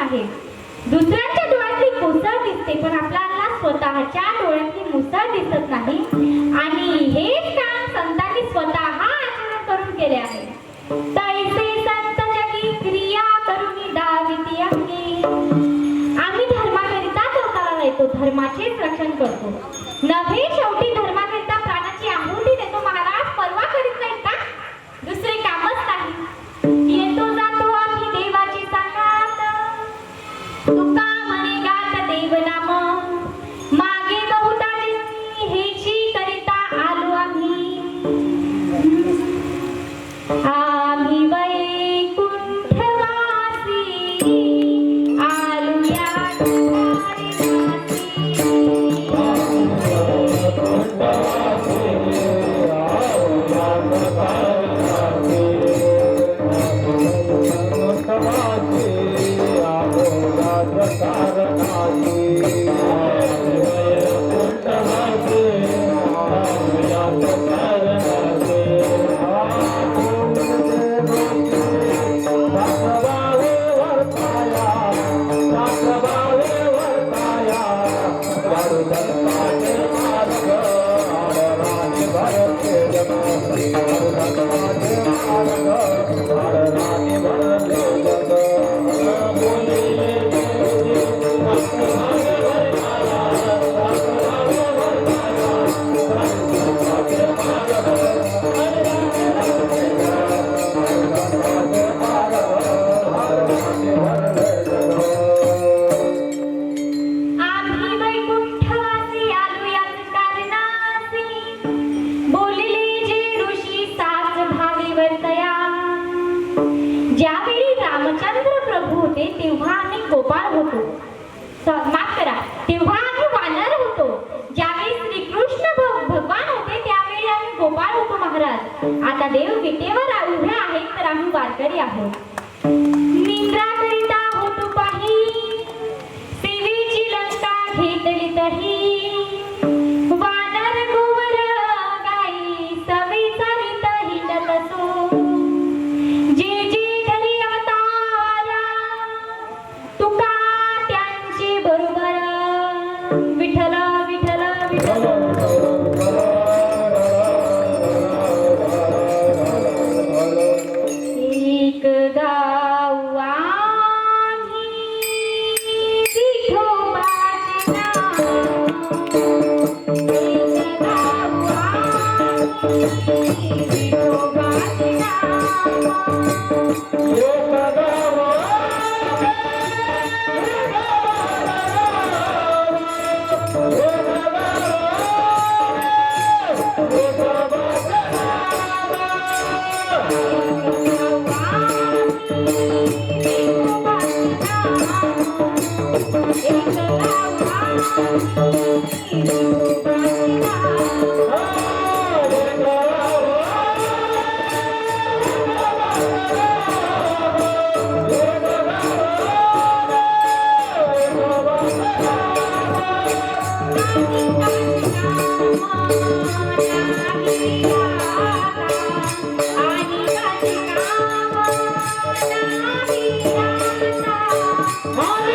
आहे. दुसऱ्यांच्या डोळ्यातली मुसळ दिसते, पण आपल्याला स्वतःच्या डोळ्यातली मुसळ दिसत नाही. आणि हेच काम संतांनी स्वतः आचरण करून केले आहे. तैसे संत जगी क्रिया करून दाविती अंगी. आम्ही धर्माकरिता जगाला येतो, धर्माचेच रक्षण करतो. नव्हे शेवटी धर्माकरिता प्राणाची आहुती देतो. महाराज परवा करीत नाहीत का? दुसरे कामच नाही. येतो जातो आम्ही देवाची सांगात. तुका म्हणे गात देवनाम. मागे बहुता जन्मी हेची करिता आलो आम्ही. आम्ही वैकुंठवासी आलुया तेव्हा आम्ही गोपाळ होतो. माफ करा, तेव्हा आम्ही वानर होतो. ज्यावेळी श्रीकृष्ण भगवान होते त्यावेळी आम्ही गोपाळ होतो. महाराज आता देव विटेवर उभे आहेत, तर आम्ही वारकरी आहोत. निद्राकरिता होतो पाही सेवेची लंका घेतली तही. वानर गोवर गाई सवे चालित हिंडत असो. जे जे घरी अवतारा तुका त्यांचे बरोबर. विठ्ठल विठ्ठल विठ्ठल. एक गाव आम्ही विठोबाचे नाव. एक गाव आम्ही विठोबाचे नाव. Oh,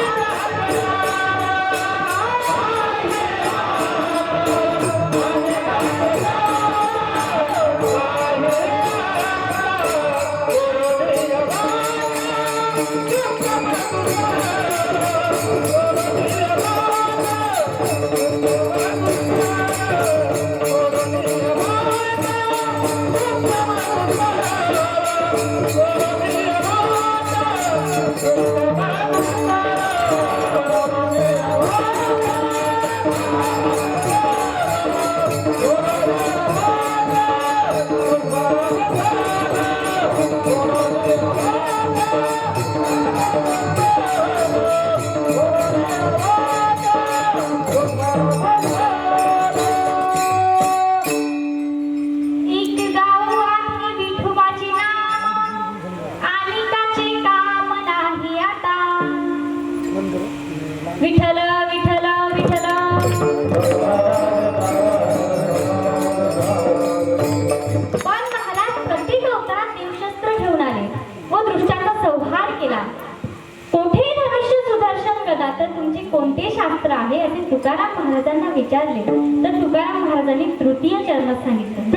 तर तुमचे कोणते शास्त्र आहे असे तुकाराम महाराजांना विचारले तर तुकाराम महाराजांनी तृतीय चरणात सांगितलं.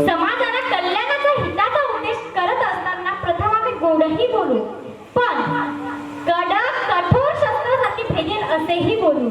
समाजाला कल्याणाचा हिताचा उद्देश करत असताना प्रथम आम्ही गोडही बोलू पण कडक कठोर शस्त्रासाठी भेटेल असेही बोलू.